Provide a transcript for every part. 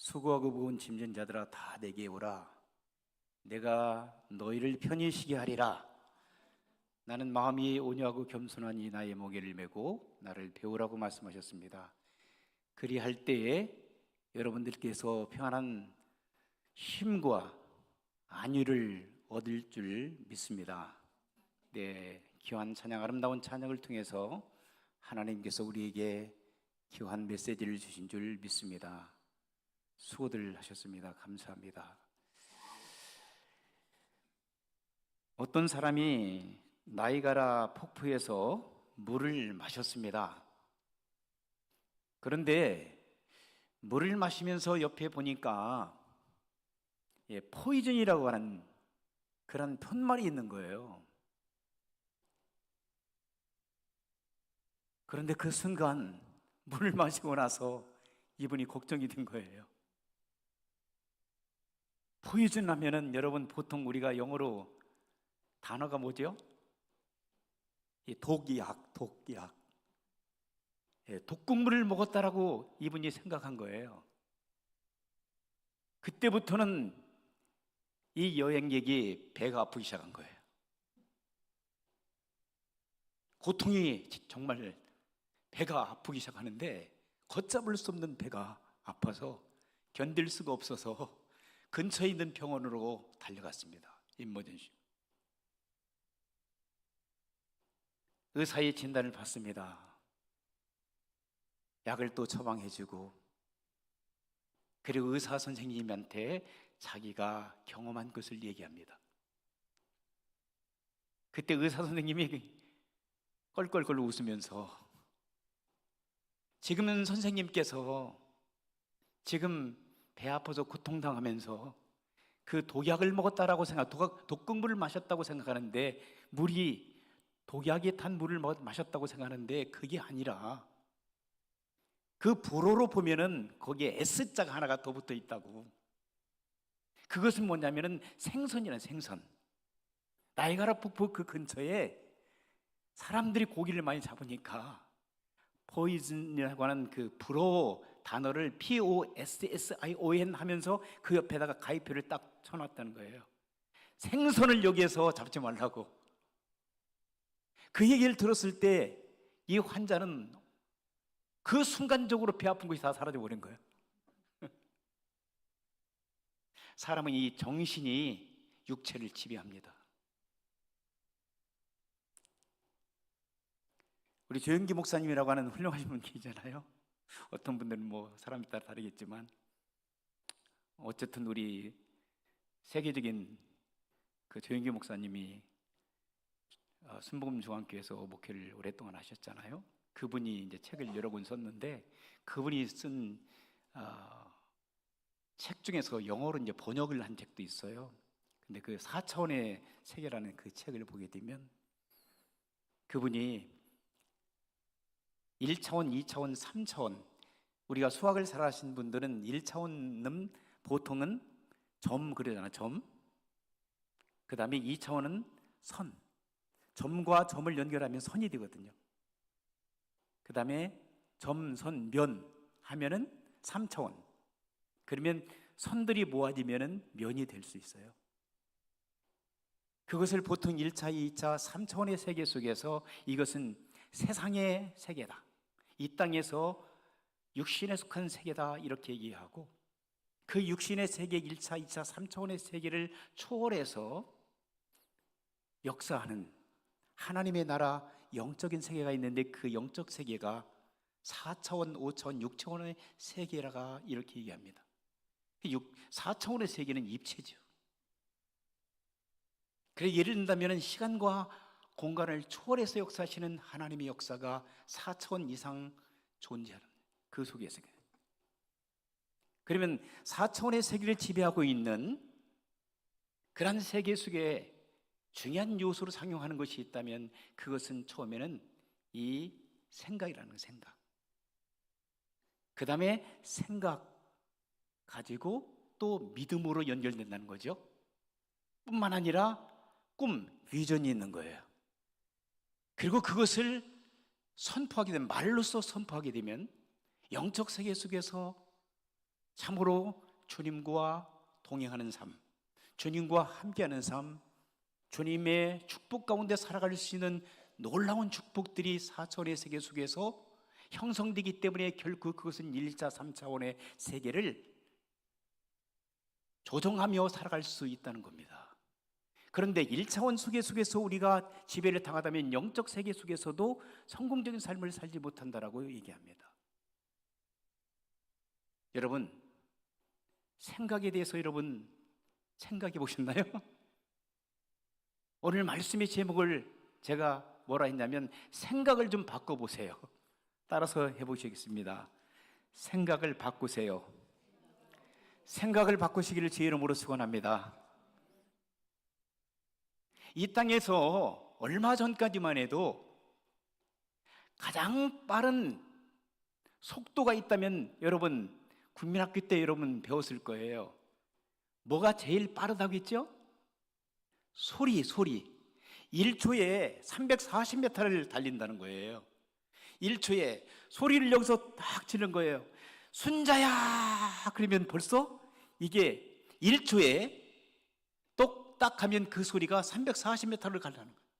수고하고 무거운 짐진 자들아 다 내게 오라. 내가 너희를 편히 쉬게 하리라. 나는 마음이 온유하고 겸손하니 나의 멍에를 메고 나를 배우라고 말씀하셨습니다. 그리할 때에 여러분들께서 평안한 쉼과 안위를 얻을 줄 믿습니다. 네, 귀한 찬양, 아름다운 찬양을 통해서 하나님께서 우리에게 귀한 메시지를 주신 줄 믿습니다. 수고들 하셨습니다. 감사합니다. 어떤 사람이 나이가라 폭포에서 물을 마셨습니다. 그런데 물을 마시면서 옆에 보니까 포이즌이라고 하는 그런 편말이 있는 거예요. 그런데 그 순간 물을 마시고 나서 이분이 걱정이 된 거예요. 포이즌 하면은 여러분 보통 우리가 영어로 단어가 뭐죠? 독약. 독극물을 먹었다라고 이분이 생각한 거예요. 그때부터는 이 여행객이 배가 아프기 시작한 거예요. 고통이 정말 배가 아프기 시작하는데 걷잡을 수 없는 배가 아파서 견딜 수가 없어서 근처에 있는 병원으로 달려갔습니다. 임머전시. 의사의 진단을 받습니다. 약을 또 처방해주고, 그리고 의사 선생님한테 자기가 경험한 것을 얘기합니다. 그때 의사 선생님이 껄껄껄 웃으면서, 지금은 선생님께서 지금 배 아파서 고통당하면서 그 독약을 먹었다라고 독극물을 마셨다고 생각하는데, 물이 독약이 탄 물을 마셨다고 생각하는데 그게 아니라 그 불어로 보면은 거기에 S자가 하나가 더 붙어 있다고. 그것은 뭐냐면은 생선이라는 생선. 나이가라 폭포 그 근처에 사람들이 고기를 많이 잡으니까 포이즌이라고 하는 그 불어 단어를 POSSION 하면서 그 옆에다가 가위표를 딱 쳐놨다는 거예요. 생선을 여기에서 잡지 말라고. 그 얘기를 들었을 때 이 환자는 그 순간적으로 배 아픈 것이 다 사라져 버린 거예요. 사람은 이 정신이 육체를 지배합니다. 우리 조영기 목사님이라고 하는 훌륭하신 분 계시잖아요. 어떤 분들은 뭐 사람에 따라 다르겠지만 어쨌든 우리 세계적인 그 조영기 목사님이 순복음 중앙교회에서 목회를 오랫동안 하셨잖아요. 그분이 이제 책을 여러 권 썼는데 그분이 쓴 책 중에서 영어로 이제 번역을 한 책도 있어요. 근데 그 4차원의 세계라는 그 책을 보게 되면 그분이 1차원, 2차원, 3차원, 우리가 수학을 잘 하신 분들은 1차원은 보통은 점 그러잖아요. 점. 그 다음에 2차원은 선. 점과 점을 연결하면 선이 되거든요. 그 다음에 점, 선, 면 하면은 3차원. 그러면 선들이 모아지면은 면이 될 수 있어요. 그것을 보통 1차, 2차, 3차원의 세계 속에서 이것은 세상의 세계다. 이 땅에서 육신에 속한 세계다. 이렇게 얘기하고 그 육신의 세계 1차, 2차, 3차원의 세계를 초월해서 역사하는 하나님의 나라 영적인 세계가 있는데 그 영적 세계가 4차원, 5차원, 6차원의 세계라가 이렇게 얘기합니다. 4차원의 세계는 입체죠. 그래서 예를 든다면 시간과 공간을 초월해서 역사하시는 하나님의 역사가 4차원 이상 존재하는 그 속에서. 그러면 4차원의 세계를 지배하고 있는 그런 세계 속에 중요한 요소로 작용하는 것이 있다면 그것은 처음에는 이 생각이라는 생각. 그 다음에 생각 가지고 또 믿음으로 연결된다는 거죠. 뿐만 아니라 꿈, 비전이 있는 거예요. 그리고 그것을 선포하게 되면, 말로써 선포하게 되면 영적 세계 속에서 참으로 주님과 동행하는 삶, 주님과 함께하는 삶, 주님의 축복 가운데 살아갈 수 있는 놀라운 축복들이 4차원의 세계 속에서 형성되기 때문에 결국 그것은 1차, 3차원의 세계를 조정하며 살아갈 수 있다는 겁니다. 그런데 1차원 세계 속에서 우리가 지배를 당하다면 영적 세계 속에서도 성공적인 삶을 살지 못한다라고 얘기합니다. 여러분, 생각에 대해서 여러분 생각해 보셨나요? 오늘 말씀의 제목을 제가 뭐라 했냐면 생각을 좀 바꿔보세요. 따라서 해보시겠습니다. 생각을 바꾸세요. 생각을 바꾸시기를 제 이름으로 축원합니다. 이 땅에서 얼마 전까지만 해도 가장 빠른 속도가 있다면 여러분 국민학교 때 여러분 배웠을 거예요. 뭐가 제일 빠르다고 했죠? 소리. 1초에 340m를 달린다는 거예요. 1초에 소리를 여기서 딱 지른 거예요. 순자야! 그러면 벌써 이게 1초에 똑딱 하면 그 소리가 340m를 가려는 거예요.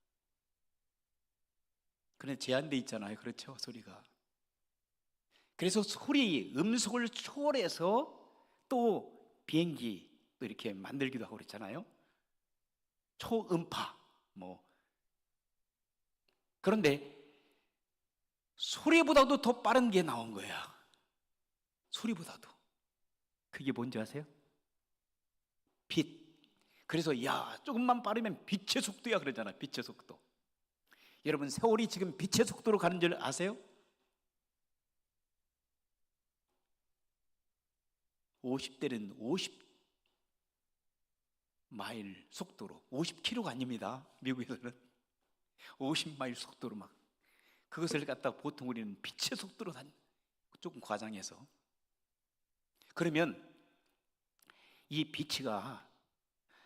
그런데 제한돼 있잖아요. 그렇죠? 소리가. 그래서 소리, 음속을 초월해서 또 비행기 또 이렇게 만들기도 하고 그랬잖아요. 초음파 그런데 소리보다도 더 빠른 게 나온 거야. 소리보다도. 그게 뭔지 아세요? 빛. 그래서 야 조금만 빠르면 빛의 속도야 그러잖아. 빛의 속도. 여러분 세월이 지금 빛의 속도로 가는 줄 아세요? 50대는 50마일 속도로 50km가 아닙니다. 미국에서는 50마일 속도로 막 그것을 갖다가 보통 우리는 빛의 속도로 조금 과장해서 그러면 이 빛이가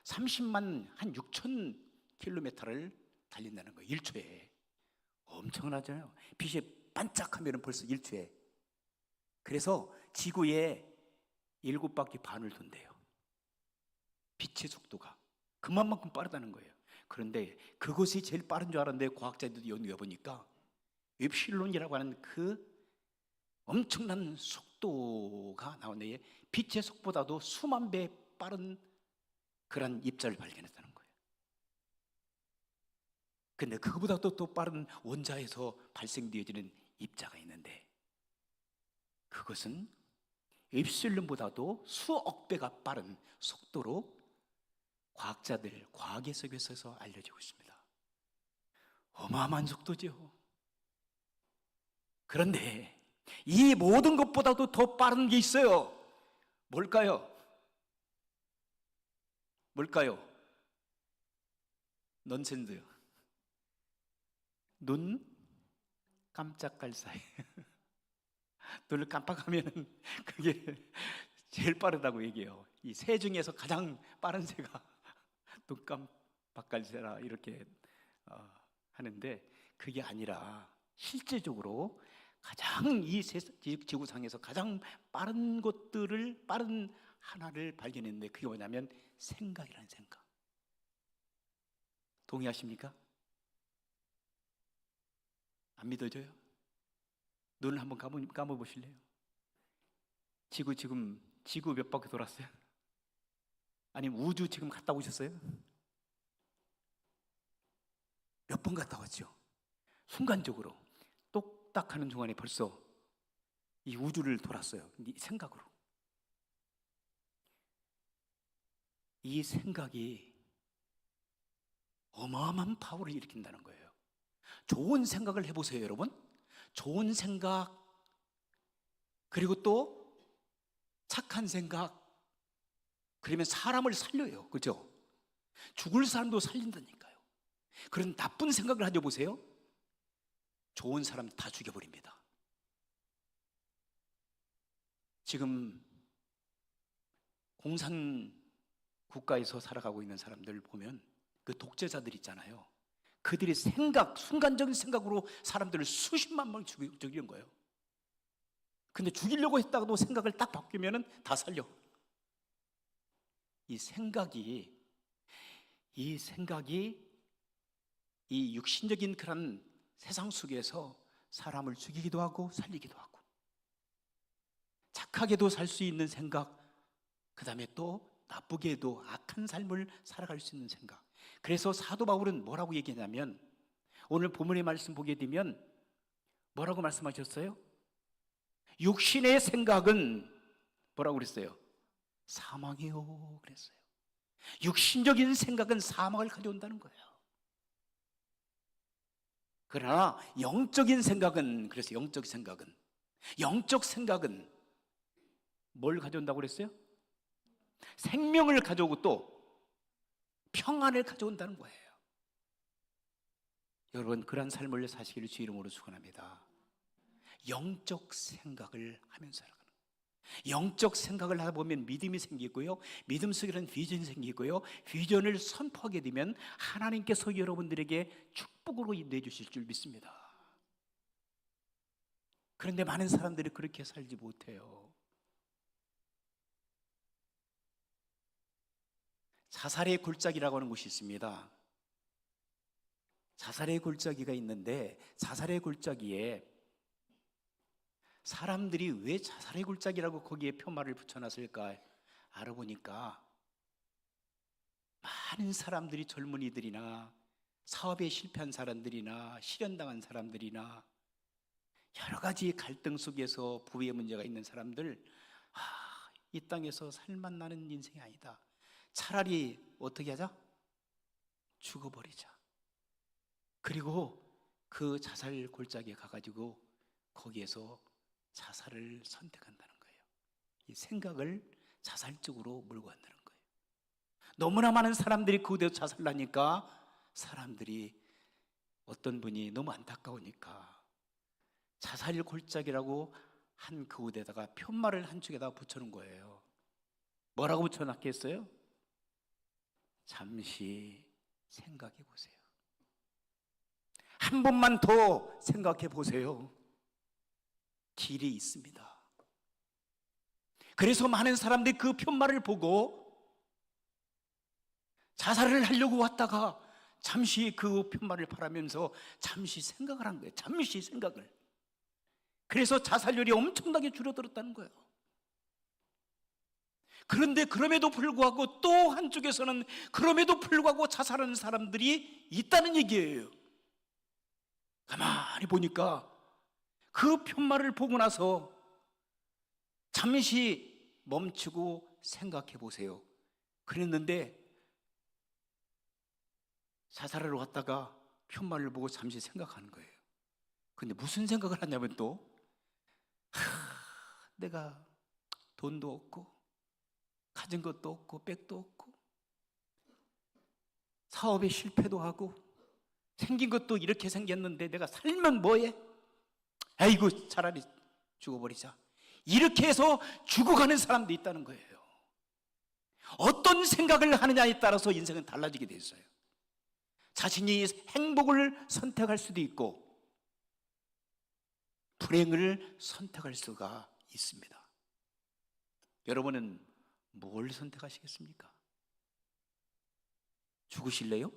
30만 한 6천 킬로미터를 달린다는 거예요. 1초에. 엄청나잖아요. 빛이 반짝하면 벌써 1초에. 그래서 지구에 7바퀴 반을 돈대요. 빛의 속도가 그만큼 빠르다는 거예요. 그런데 그것이 제일 빠른 줄 알았는데 과학자들이 연구해 보니까 엡실론이라고 하는 그 엄청난 속도가 나오는데 빛의 속보다도 수만 배 빠른 그런 입자를 발견했다는 거예요. 근데 그거보다도 또 빠른 원자에서 발생되어지는 입자가 있는데 그것은 엡실론보다도 수억 배가 빠른 속도로 과학자들, 과학의 세계에서 알려지고 있습니다. 어마어마한 속도죠. 그런데 이 모든 것보다도 더 빠른 게 있어요. 뭘까요? 넌센스요. 눈 깜짝할 사이. 눈을 깜빡하면 그게 제일 빠르다고 얘기해요. 이 새 중에서 가장 빠른 새가 눈 깜빡할 새라 이렇게 하는데 그게 아니라 실제적으로 가장 이 지구상에서 가장 빠른 것들을 빠른 하나를 발견했는데 그게 뭐냐면 생각이라는 생각. 동의하십니까? 안 믿어져요? 눈을 한번 감아 보실래요? 지구 몇 바퀴 돌았어요? 아니면 우주 지금 갔다 오셨어요? 몇 번 갔다 왔죠? 순간적으로 똑딱 하는 중간에 벌써 이 우주를 돌았어요. 이 생각으로. 이 생각이 어마어마한 파워를 일으킨다는 거예요. 좋은 생각을 해보세요, 여러분. 좋은 생각, 그리고 또 착한 생각, 그러면 사람을 살려요. 그죠? 죽을 사람도 살린다니까요. 그런 나쁜 생각을 하죠, 보세요. 좋은 사람 다 죽여버립니다. 지금 공산 국가에서 살아가고 있는 사람들 보면 그 독재자들 있잖아요. 그들이 순간적인 생각으로 사람들을 수십만 명을 죽이는 거예요. 근데 죽이려고 했다가도 생각을 딱 바뀌면은 다 살려. 이 생각이 이 육신적인 그런 세상 속에서 사람을 죽이기도 하고 살리기도 하고, 착하게도 살 수 있는 생각, 그 다음에 또 나쁘게도 악한 삶을 살아갈 수 있는 생각. 그래서 사도 바울은 뭐라고 얘기하냐면, 오늘 본문의 말씀 보게 되면 뭐라고 말씀하셨어요? 육신의 생각은 뭐라고 그랬어요? 사망이요 그랬어요. 육신적인 생각은 사망을 가져온다는 거예요. 그러나 영적인 생각은, 그래서 영적 생각은 뭘 가져온다고 그랬어요? 생명을 가져오고 또 평안을 가져온다는 거예요. 여러분, 그러한 삶을 사시기를 주 이름으로 축원합니다. 영적 생각을 하면서 살아가는 거예요. 영적 생각을 하다 보면 믿음이 생기고요, 믿음 속에는 비전이 생기고요, 비전을 선포하게 되면 하나님께서 여러분들에게 축복으로 인도해 주실 줄 믿습니다. 그런데 많은 사람들이 그렇게 살지 못해요. 자살의 골짜기라고 하는 곳이 있습니다. 자살의 골짜기가 있는데, 자살의 골짜기에 사람들이 왜 자살의 골짜기라고 거기에 표말을 붙여놨을까 알아보니까, 많은 사람들이, 젊은이들이나 사업에 실패한 사람들이나 실현당한 사람들이나 여러 가지 갈등 속에서 부의 문제가 있는 사람들, 이 땅에서 살맛나는 인생이 아니다, 차라리 어떻게 하자? 죽어버리자. 그리고 그 자살 골짜기에 가가지고 거기에서 자살을 선택한다는 거예요. 이 생각을 자살적으로 몰고 간다는 거예요. 너무나 많은 사람들이 그곳에서 자살하니까, 사람들이, 어떤 분이 너무 안타까우니까 자살 골짜기라고 한 그곳에다가 편말을 한쪽에다 붙여놓은 거예요. 뭐라고 붙여놨겠어요? 잠시 생각해 보세요. 한 번만 더 생각해 보세요. 길이 있습니다. 그래서 많은 사람들이 그 편말을 보고 자살을 하려고 왔다가 잠시 그 편말을 바라면서 잠시 생각을 한 거예요. 잠시 생각을. 그래서 자살률이 엄청나게 줄어들었다는 거예요. 그런데 그럼에도 불구하고 또 한쪽에서는 그럼에도 불구하고 자살하는 사람들이 있다는 얘기예요. 가만히 보니까 그 편말을 보고 나서 잠시 멈추고 생각해 보세요. 그랬는데 자살하러 왔다가 편말을 보고 잠시 생각하는 거예요. 근데 무슨 생각을 하냐면 또 내가 돈도 없고 가진 것도 없고 백도 없고 사업에 실패도 하고 생긴 것도 이렇게 생겼는데 내가 살면 뭐해? 아이고 차라리 죽어버리자. 이렇게 해서 죽어가는 사람도 있다는 거예요. 어떤 생각을 하느냐에 따라서 인생은 달라지게 돼 있어요. 자신이 행복을 선택할 수도 있고 불행을 선택할 수가 있습니다. 여러분은 뭘 선택하시겠습니까? 죽으실래요?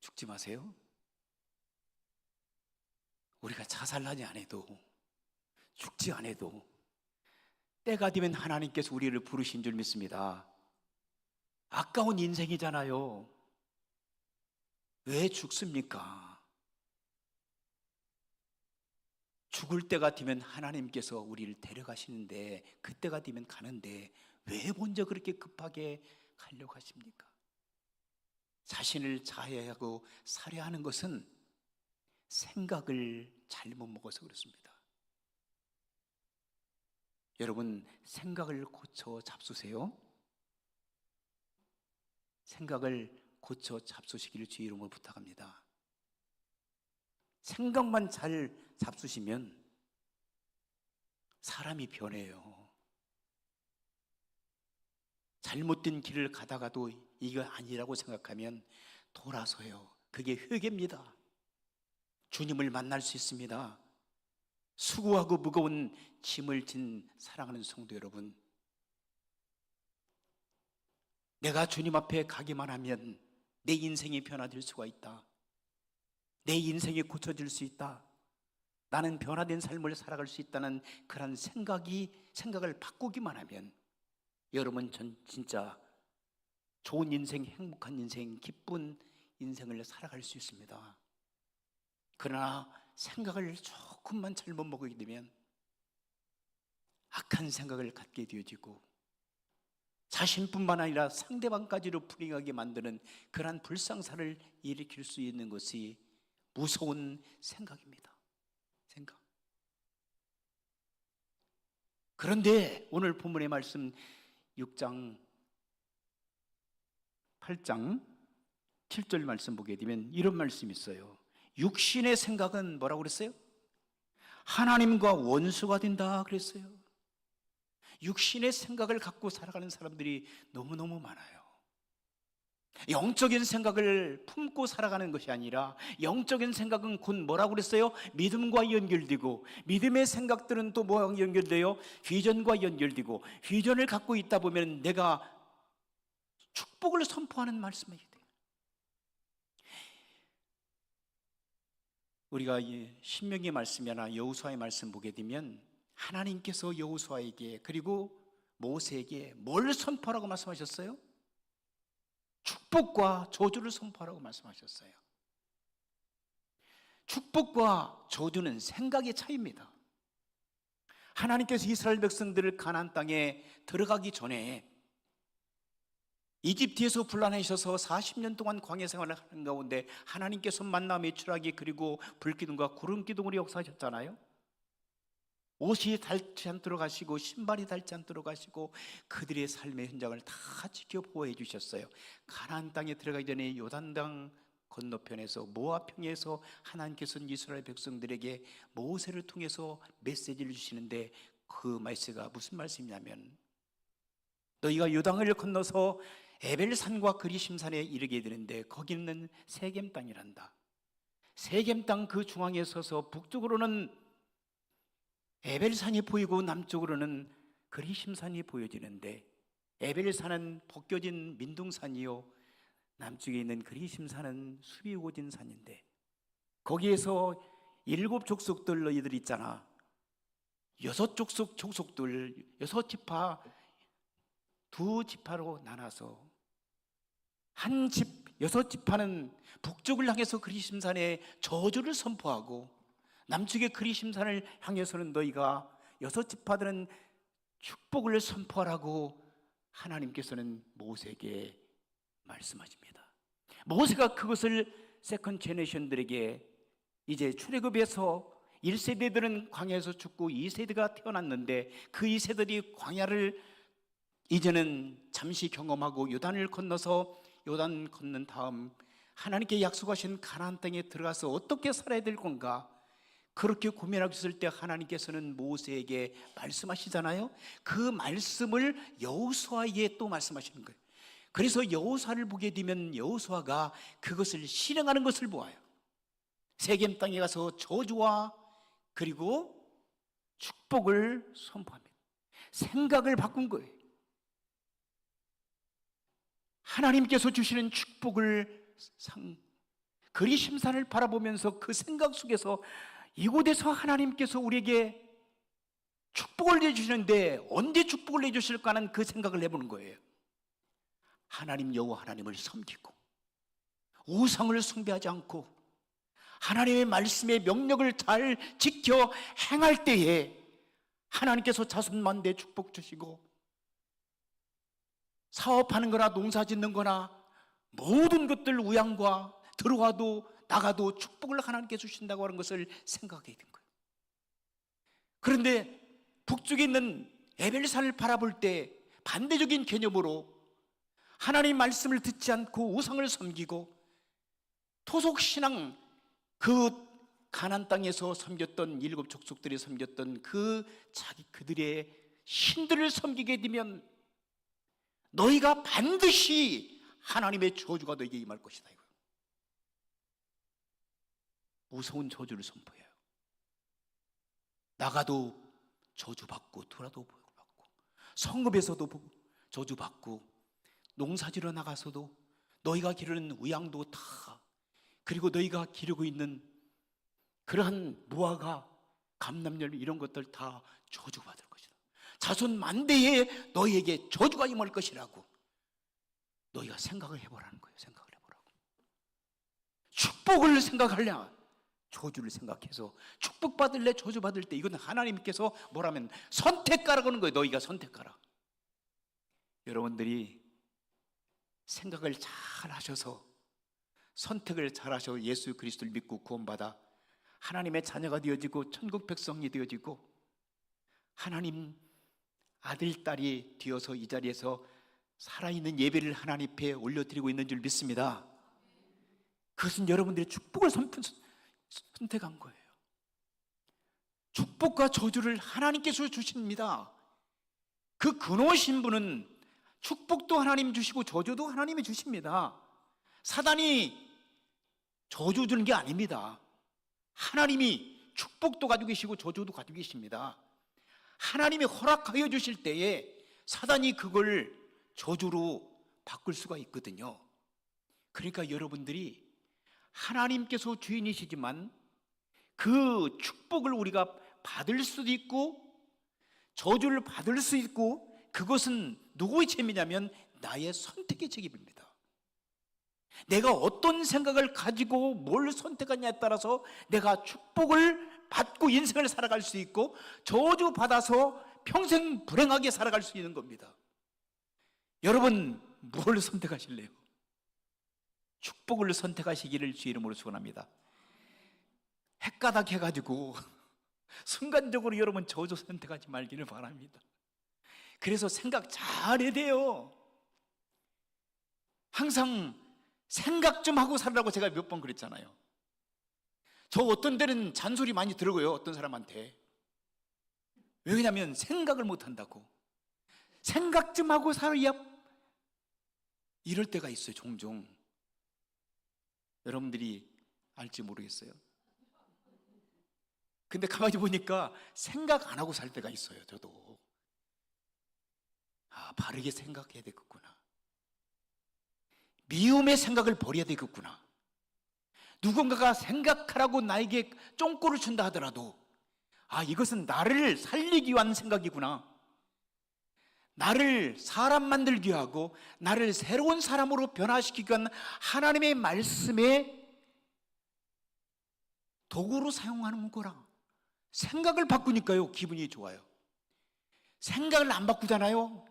죽지 마세요. 우리가 자살하지 않아도, 죽지 않아도 때가 되면 하나님께서 우리를 부르신 줄 믿습니다. 아까운 인생이잖아요. 왜 죽습니까? 죽을 때가 되면 하나님께서 우리를 데려가시는데, 그때가 되면 가는데 왜 먼저 그렇게 급하게 가려고 하십니까? 자신을 자해하고 살해하는 것은 생각을 잘못 먹어서 그렇습니다. 여러분, 생각을 고쳐 잡수세요. 생각을 고쳐 잡수시기를 주의 이름으로 부탁합니다. 생각만 잘 잡수시면 사람이 변해요. 잘못된 길을 가다가도 이거 아니라고 생각하면 돌아서요. 그게 회개입니다. 주님을 만날 수 있습니다. 수고하고 무거운 짐을 진 사랑하는 성도 여러분, 내가 주님 앞에 가기만 하면 내 인생이 변화될 수가 있다. 내 인생이 고쳐질 수 있다. 나는 변화된 삶을 살아갈 수 있다는 그런 생각을 바꾸기만 하면 여러분, 전 진짜 좋은 인생, 행복한 인생, 기쁜 인생을 살아갈 수 있습니다. 그러나 생각을 조금만 잘못 먹게 되면 악한 생각을 갖게 되어지고 자신뿐만 아니라 상대방까지도 불행하게 만드는 그러한 불상사를 일으킬 수 있는 것이 무서운 생각입니다. 생각. 그런데 오늘 본문의 말씀 6장 8장 7절 말씀 보게 되면 이런 말씀이 있어요. 육신의 생각은 뭐라고 그랬어요? 하나님과 원수가 된다 그랬어요. 육신의 생각을 갖고 살아가는 사람들이 너무너무 많아요. 영적인 생각을 품고 살아가는 것이 아니라 영적인 생각은 곧 뭐라고 그랬어요? 믿음과 연결되고, 믿음의 생각들은 또 뭐와 연결돼요? 비전과 연결되고, 비전을 갖고 있다 보면 내가 축복을 선포하는 말씀이 돼요. 우리가 신명기의 말씀이나 여호수아의 말씀 보게 되면 하나님께서 여호수아에게 그리고 모세에게 뭘 선포하라고 말씀하셨어요? 축복과 저주를 선포하라고 말씀하셨어요. 축복과 저주는 생각의 차이입니다. 하나님께서 이스라엘 백성들을 가나안 땅에 들어가기 전에 이집트에서 불러내셔서 40년 동안 광야 생활을 하는 가운데 하나님께서 만나 매출하기 그리고 불기둥과 구름기둥으로 역사하셨잖아요. 옷이 닳지 않도록 하시고 신발이 닳지 않도록 하시고 그들의 삶의 현장을 다 지켜보호해 주셨어요. 가나안 땅에 들어가기 전에 요단강 건너편에서 모압평에서 하나님께서는 이스라엘 백성들에게 모세를 통해서 메시지를 주시는데 그 말씀가 무슨 말씀이냐면 너희가 요단을 건너서 에벨산과 그리심산에 이르게 되는데 거기는 세겜 땅이란다. 세겜 땅 그 중앙에 서서 북쪽으로는 에벨산이 보이고 남쪽으로는 그리심산이 보여지는데 에벨산은 벗겨진 민둥산이요 남쪽에 있는 그리심산은 숲이 우거진 산인데 거기에서 7 족속들 너희들 있잖아. 6 족속들 6 지파 2 지파로 나눠서 한 6 지파는 북쪽을 향해서 그리심산에 저주를 선포하고 남쪽의 그리심산을 향해서는 너희가 6 지파들은 축복을 선포하라고 하나님께서는 모세에게 말씀하십니다. 모세가 그것을 세컨 제네레이션들에게 이제 출애굽에서 1세대들은 광야에서 죽고 2세대가 태어났는데 그 2세들이 광야를 이제는 잠시 경험하고 요단을 건너서 요단 건넌 다음 하나님께 약속하신 가나안 땅에 들어가서 어떻게 살아야 될 건가 그렇게 고민하고 있을 때 하나님께서는 모세에게 말씀하시잖아요. 그 말씀을 여호수아에게 또 말씀하시는 거예요. 그래서 여호수아를 보게 되면 여호수아가 그것을 실행하는 것을 보아요. 세겜 땅에 가서 저주와 그리고 축복을 선포합니다. 생각을 바꾼 거예요. 하나님께서 주시는 축복을 그리심산을 바라보면서 그 생각 속에서 이곳에서 하나님께서 우리에게 축복을 내주시는데 언제 축복을 내주실까 하는 그 생각을 해보는 거예요. 하나님 여호와 하나님을 섬기고 우상을 숭배하지 않고 하나님의 말씀의 명령을 잘 지켜 행할 때에 하나님께서 자손만대 축복 주시고 사업하는 거나 농사 짓는 거나 모든 것들 우양과 들어와도 나가도 축복을 하나님께 주신다고 하는 것을 생각하게 된 거예요. 그런데 북쪽에 있는 에벨산을 바라볼 때 반대적인 개념으로 하나님 말씀을 듣지 않고 우상을 섬기고 토속신앙 그 가나안 땅에서 섬겼던 7 족속들이 섬겼던 그들의 신들을 섬기게 되면 너희가 반드시 하나님의 저주가 너희에게 임할 것이다. 이거예요. 무서운 저주를 선포해요. 나가도 저주받고 돌아도 복받고, 성읍에서도 저주받고, 농사지러 나가서도 너희가 기르는 우양도 다, 그리고 너희가 기르고 있는 그러한 무화과, 감람열매 이런 것들 다 저주받을 것이다. 자손 만대에 너희에게 저주가 임할 것이라고 너희가 생각을 해보라는 거예요. 생각을 해보라고. 축복을 생각하려 저주를 생각해서 축복받을래 저주받을 때 이건 하나님께서 뭐라면 선택하라고 하는 거예요. 너희가 선택하라. 여러분들이 생각을 잘 하셔서 선택을 잘 하셔서 예수 그리스도를 믿고 구원받아 하나님의 자녀가 되어지고 천국 백성이 되어지고 하나님 아들, 딸이 되어서 이 자리에서 살아있는 예배를 하나님 앞에 올려드리고 있는 줄 믿습니다. 그것은 여러분들의 축복을 선택한 거예요. 축복과 저주를 하나님께서 주십니다. 그 근오신 분은 축복도 하나님 주시고 저주도 하나님이 주십니다. 사단이 저주 주는 게 아닙니다. 하나님이 축복도 가지고 계시고 저주도 가지고 계십니다. 하나님이 허락하여 주실 때에 사단이 그걸 저주로 바꿀 수가 있거든요. 그러니까 여러분들이 하나님께서 주인이시지만 그 축복을 우리가 받을 수도 있고 저주를 받을 수 있고, 그것은 누구의 책임이냐면 나의 선택의 책임입니다. 내가 어떤 생각을 가지고 뭘 선택하냐에 따라서 내가 축복을 받고 인생을 살아갈 수 있고 저주 받아서 평생 불행하게 살아갈 수 있는 겁니다. 여러분 뭘 선택하실래요? 축복을 선택하시기를 주의 이름으로 축원합니다. 헷가닥 해가지고 순간적으로 여러분 저주 선택하지 말기를 바랍니다. 그래서 생각 잘 해야 돼요. 항상 생각 좀 하고 살라고 제가 몇 번 그랬잖아요. 저 어떤 데는 잔소리 많이 들어요. 어떤 사람한테. 왜냐하면 생각을 못 한다고. 생각 좀 하고 살아야 이럴 때가 있어요. 종종. 여러분들이 알지 모르겠어요. 근데 가만히 보니까 생각 안 하고 살 때가 있어요. 저도. 바르게 생각해야 되겠구나. 미움의 생각을 버려야 되겠구나. 누군가가 생각하라고 나에게 쫑꼬를 준다 하더라도 이것은 나를 살리기 위한 생각이구나. 나를 사람 만들기 하고 나를 새로운 사람으로 변화시키기 위한 하나님의 말씀에 도구로 사용하는 거라. 생각을 바꾸니까요 기분이 좋아요. 생각을 안 바꾸잖아요.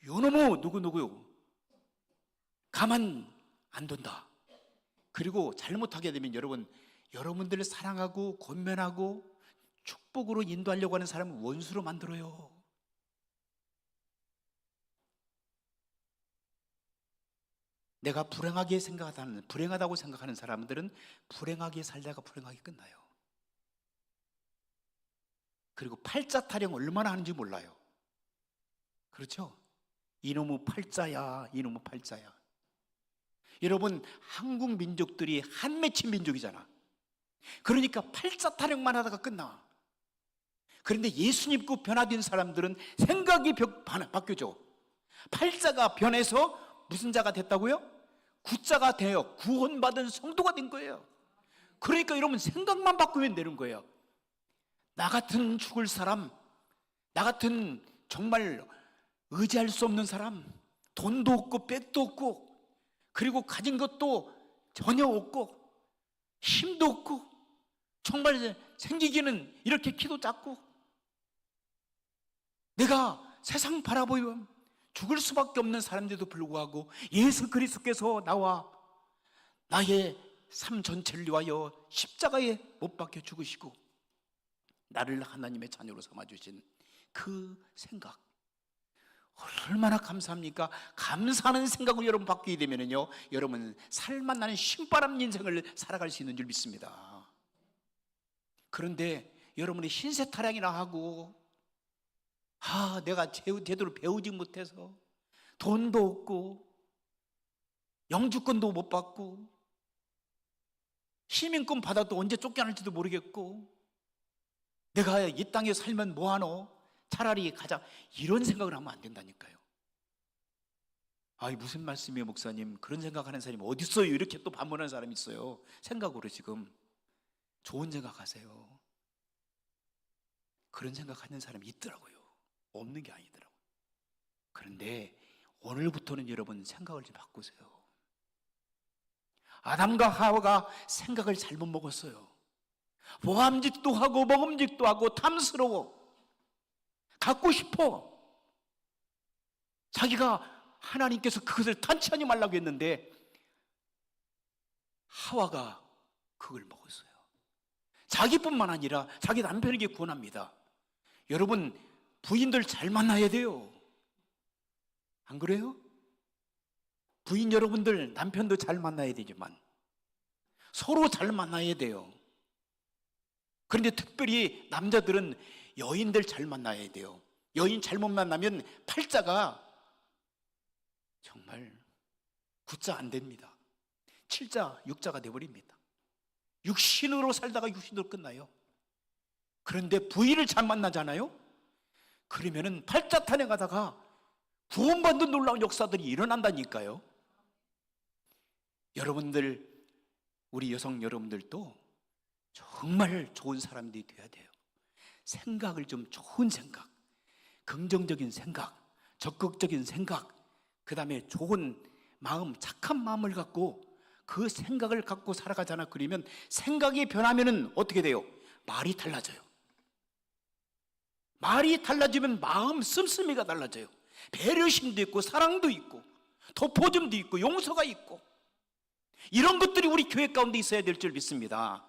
요놈의 누구누구요 가만 안 둔다. 그리고 잘못하게 되면 여러분들을 사랑하고 권면하고 축복으로 인도하려고 하는 사람을 원수로 만들어요. 내가 불행하다고 생각하는 사람들은 불행하게 살다가 불행하게 끝나요. 그리고 팔자 타령 얼마나 하는지 몰라요. 그렇죠? 이놈의 팔자야, 이놈의 팔자야. 여러분 한국 민족들이 한 맺힌 민족이잖아. 그러니까 팔자 타령만 하다가 끝나. 그런데 예수님 믿고 변화된 사람들은 생각이 바뀌어져. 팔자가 변해서 무슨 자가 됐다고요? 구자가 되어 구원받은 성도가 된 거예요. 그러니까 여러분 생각만 바꾸면 되는 거예요. 나 같은 죽을 사람, 나 같은 정말 의지할 수 없는 사람, 돈도 없고 백도 없고 그리고 가진 것도 전혀 없고 힘도 없고 정말 생기기는 이렇게 키도 작고 내가 세상 바라보면 죽을 수밖에 없는 사람들도 불구하고 예수 그리스도께서 나와 나의 삶 전체를 위하여 십자가에 못 박혀 죽으시고 나를 하나님의 자녀로 삼아주신 그 생각 얼마나 감사합니까? 감사하는 생각으로 여러분 바뀌게 되면요 여러분 살만 나는 신바람 인생을 살아갈 수 있는 줄 믿습니다. 그런데 여러분이 신세 타령이나 하고 내가 제대로 배우지 못해서 돈도 없고 영주권도 못 받고 시민권 받아도 언제 쫓겨날지도 모르겠고 내가 이 땅에 살면 뭐하노? 차라리 가자. 이런 생각을 하면 안 된다니까요. 아이, 무슨 말씀이에요 목사님? 그런 생각하는 사람이 어디 있어요? 이렇게 또 반문하는 사람이 있어요. 생각으로 지금. 좋은 생각하세요. 그런 생각하는 사람이 있더라고요. 없는 게 아니더라고요. 그런데 오늘부터는 여러분 생각을 좀 바꾸세요. 아담과 하와가 생각을 잘못 먹었어요. 모함직도 하고 먹음직도 하고 탐스러워. 갖고 싶어. 자기가 하나님께서 그것을 탄치하지 말라고 했는데 하와가 그걸 먹었어요. 자기뿐만 아니라 자기 남편에게 권합니다. 여러분, 부인들 잘 만나야 돼요. 안 그래요? 부인 여러분들, 남편도 잘 만나야 되지만 서로 잘 만나야 돼요. 그런데 특별히 남자들은 여인들 잘 만나야 돼요. 여인 잘못 만나면 팔자가 정말 9자 안 됩니다. 7자, 6자가 돼버립니다. 육신으로 살다가 육신으로 끝나요. 그런데 부인을 잘 만나잖아요. 그러면은 팔자탄에 가다가 구원받는 놀라운 역사들이 일어난다니까요. 여러분들, 우리 여성 여러분들도 정말 좋은 사람들이 돼야 돼요. 생각을 좀, 좋은 생각, 긍정적인 생각, 적극적인 생각, 그 다음에 좋은 마음, 착한 마음을 갖고 그 생각을 갖고 살아가잖아. 그러면 생각이 변하면은 어떻게 돼요? 말이 달라져요. 말이 달라지면 마음 씀씀이가 달라져요. 배려심도 있고 사랑도 있고 도포즘도 있고 용서가 있고, 이런 것들이 우리 교회 가운데 있어야 될 줄 믿습니다.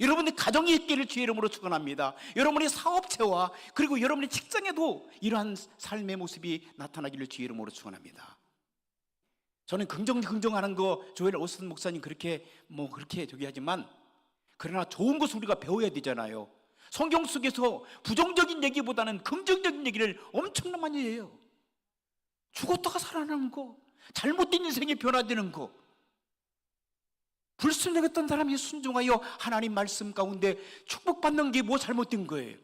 여러분의 가정이 있기를 주의 이름으로 축원합니다. 여러분의 사업체와 그리고 여러분의 직장에도 이러한 삶의 모습이 나타나기를 주의 이름으로 축원합니다. 저는 긍정하는 거 조엘 오스틴 목사님 그렇게 저기 하지만, 그러나 좋은 것을 우리가 배워야 되잖아요. 성경 속에서 부정적인 얘기보다는 긍정적인 얘기를 엄청나게 많이 해요. 죽었다가 살아나는 거, 잘못된 인생이 변화되는 거, 불순종했던 사람이 순종하여 하나님 말씀 가운데 축복받는 게 뭐 잘못된 거예요?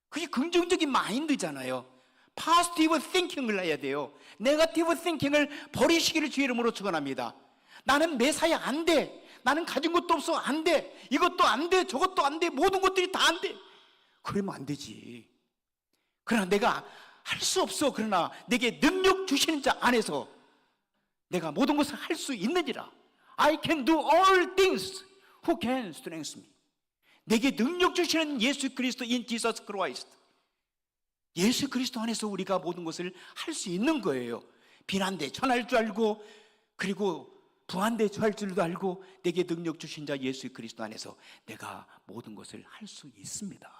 그게 긍정적인 마인드잖아요. 포지티브 띵킹을 해야 돼요. 네거티브 띵킹을 버리시기를 주의 이름으로 축원합니다. 나는 매사에 안 돼. 나는 가진 것도 없어. 안 돼. 이것도 안 돼. 저것도 안 돼. 모든 것들이 다 안 돼. 그러면 안 되지. 그러나 내가 할 수 없어. 그러나 내게 능력 주시는 자 안에서 내가 모든 것을 할 수 있느니라. I can do all things who can strengthen me. 내게 능력 주시는 예수 그리스도 in Jesus Christ. 예수 그리스도 안에서 우리가 모든 것을 할 수 있는 거예요. 비난대 전할 줄 알고, 그리고 부한대 처할 줄도 알고, 내게 능력 주신 자 예수 그리스도 안에서 내가 모든 것을 할 수 있습니다.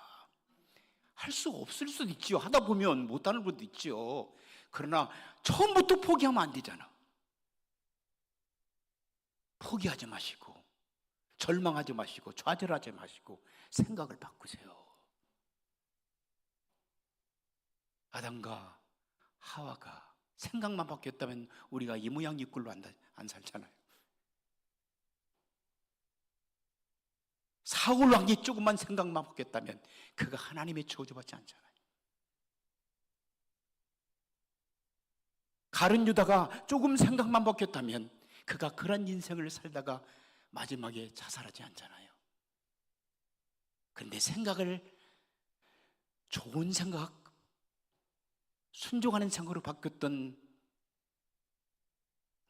할 수 없을 수도 있지요. 하다 보면 못하는 것도 있지요. 그러나 처음부터 포기하면 안 되잖아. 포기하지 마시고, 절망하지 마시고, 좌절하지 마시고 생각을 바꾸세요. 아담과 하와가 생각만 바뀌었다면 우리가 이 모양 이 꼴로 안 살잖아요. 사울 왕이 조금만 생각만 바뀌었다면 그가 하나님의 저주받지 않잖아요. 가룟 유다가 조금 생각만 바뀌었다면 그가 그런 인생을 살다가 마지막에 자살하지 않잖아요. 그런데 생각을 좋은 생각, 순종하는 생각으로 바뀌었던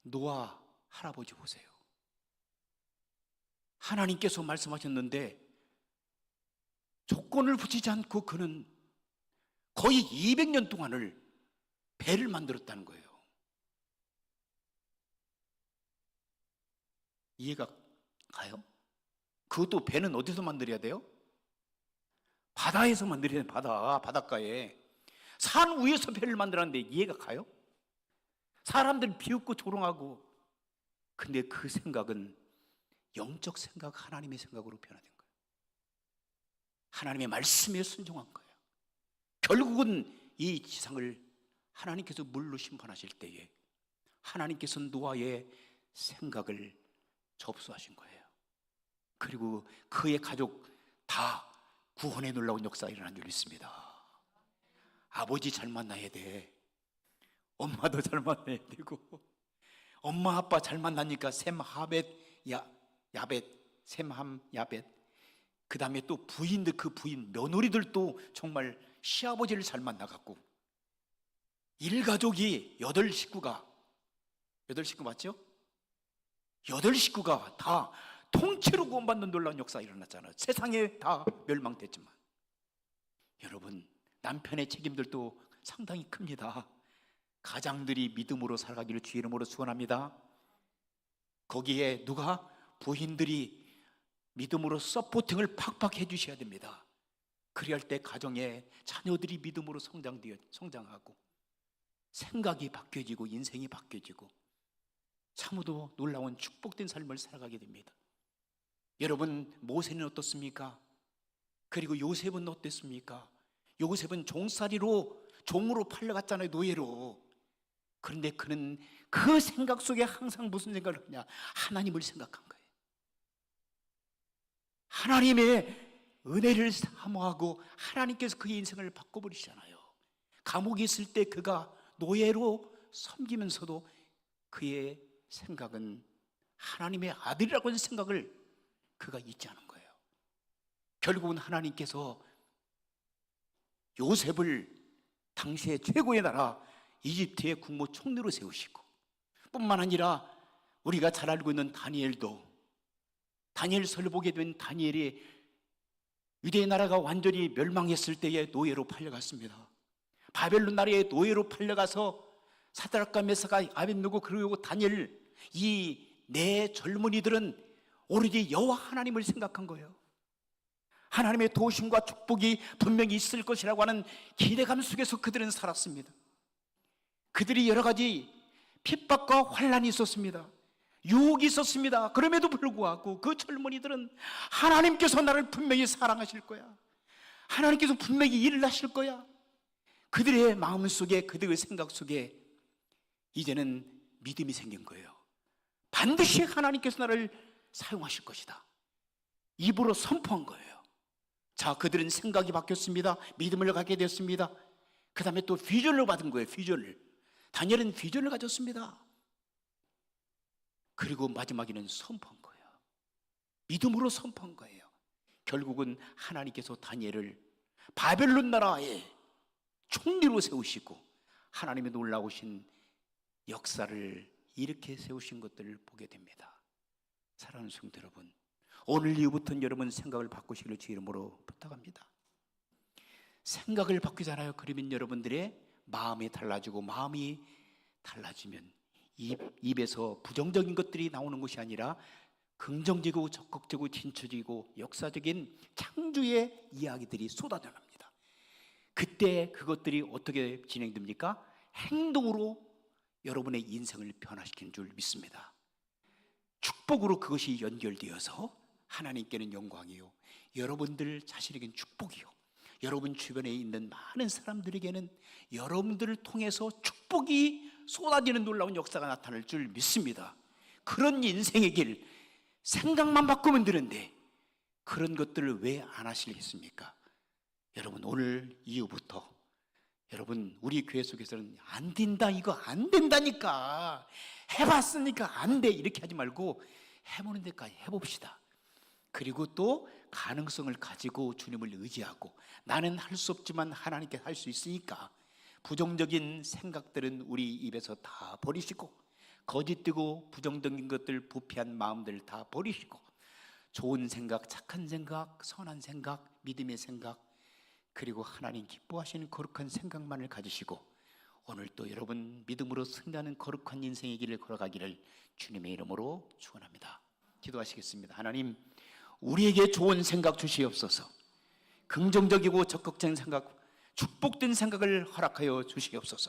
노아 할아버지 보세요. 하나님께서 말씀하셨는데 조건을 붙이지 않고 그는 거의 200년 동안을 배를 만들었다는 거예요. 이해가 가요? 그것도 배는 어디서 만들어야 돼요? 바다에서 만들어야 돼요. 바닷가에. 산 위에서 배를 만들었는데 이해가 가요? 사람들은 비웃고 조롱하고, 근데 그 생각은 영적 생각, 하나님의 생각으로 변화된 거예요. 하나님의 말씀에 순종한 거예요. 결국은 이 지상을 하나님께서 물로 심판하실 때에 하나님께서 노아의 생각을 접수하신 거예요. 그리고 그의 가족 다 구원의 놀라운 역사가 일어난 줄 믿습니다. 아버지 잘 만나야 돼. 엄마도 잘 만나야 되고, 엄마 아빠 잘 만나니까 셈 하벳 야벳, 셈함 야벳, 그 다음에 또 부인들, 그 부인 며느리들도 정말 시아버지를 잘 만나갖고 일가족이 8식구가 8식구 맞죠? 8식구가 다 통째로 구원받는 놀라운 역사가 일어났잖아요. 세상에 다 멸망됐지만. 여러분, 남편의 책임들도 상당히 큽니다. 가장들이 믿음으로 살아가기를 주의 이름으로 축원합니다. 거기에 누가? 부인들이 믿음으로 서포팅을 팍팍 해주셔야 됩니다. 그리할 때 가정에 자녀들이 믿음으로 성장하고 생각이 바뀌어지고 인생이 바뀌어지고 참으로 놀라운 축복된 삶을 살아가게 됩니다. 여러분, 모세는 어떻습니까? 그리고 요셉은 어땠습니까? 요셉은 종으로 팔려갔잖아요, 노예로. 그런데 그는 그 생각 속에 항상 무슨 생각을 하냐? 하나님을 생각한 거예요. 하나님의 은혜를 사모하고 하나님께서 그의 인생을 바꿔버리시잖아요. 감옥에 있을 때 그가 노예로 섬기면서도 그의 생각은 하나님의 아들이라고 하는 생각을 그가 잊지 않은 거예요. 결국은 하나님께서 요셉을 당시의 최고의 나라 이집트의 국무총리로 세우시고, 뿐만 아니라 우리가 잘 알고 있는 다니엘서를 보게 된 다니엘이 유대 나라가 완전히 멸망했을 때에 노예로 팔려갔습니다. 바벨론 나라의 노예로 팔려가서 사드락과 메사가 아벳느고 그리고 다니엘, 이 네 젊은이들은 오로지 여호와 하나님을 생각한 거예요. 하나님의 도우심과 축복이 분명히 있을 것이라고 하는 기대감 속에서 그들은 살았습니다. 그들이 여러 가지 핍박과 환난이 있었습니다. 유혹이 있었습니다. 그럼에도 불구하고 그 젊은이들은 하나님께서 나를 분명히 사랑하실 거야, 하나님께서 분명히 일을 하실 거야, 그들의 마음속에, 그들의 생각 속에 이제는 믿음이 생긴 거예요. 반드시 하나님께서 나를 사용하실 것이다, 입으로 선포한 거예요. 자, 그들은 생각이 바뀌었습니다. 믿음을 갖게 됐습니다. 그 다음에 또 비전을 받은 거예요. 다니엘은 비전을 가졌습니다. 그리고 마지막에는 선포한 거예요. 믿음으로 선포한 거예요. 결국은 하나님께서 다니엘을 바벨론 나라의 총리로 세우시고 하나님의 놀라우신 역사를 이렇게 세우신 것들을 보게 됩니다. 사랑하는 성도 여러분, 오늘 이후부터는 여러분 생각을 바꾸시기를 주의 이름으로 부탁합니다. 생각을 바꾸잖아요. 그러면 여러분들의 마음이 달라지고, 마음이 달라지면 입에서 부정적인 것들이 나오는 것이 아니라 긍정적이고 적극적이고 진취적이고 역사적인 창조의 이야기들이 쏟아져납니다. 그때 그것들이 어떻게 진행됩니까? 행동으로 여러분의 인생을 변화시키는 줄 믿습니다. 축복으로 그것이 연결되어서 하나님께는 영광이요, 여러분들 자신에게는 축복이요, 여러분 주변에 있는 많은 사람들에게는 여러분들을 통해서 축복이 쏟아지는 놀라운 역사가 나타날 줄 믿습니다. 그런 인생의 길, 생각만 바꾸면 되는데 그런 것들을 왜 안 하시겠습니까? 여러분, 오늘 이후부터 여러분, 우리 교회 속에서는 안 된다, 이거 안 된다니까, 해봤으니까 안 돼, 이렇게 하지 말고 해보는 데까지 해봅시다. 그리고 또 가능성을 가지고 주님을 의지하고, 나는 할 수 없지만 하나님께 할 수 있으니까 부정적인 생각들은 우리 입에서 다 버리시고, 거짓되고 부정적인 것들, 부패한 마음들 다 버리시고, 좋은 생각, 착한 생각, 선한 생각, 믿음의 생각, 그리고 하나님 기뻐하시는 거룩한 생각만을 가지시고 오늘 또 여러분 믿음으로 승리하는 거룩한 인생의 길을 걸어가기를 주님의 이름으로 축원합니다. 기도하시겠습니다. 하나님, 우리에게 좋은 생각 주시옵소서. 긍정적이고 적극적인 생각, 축복된 생각을 허락하여 주시옵소서.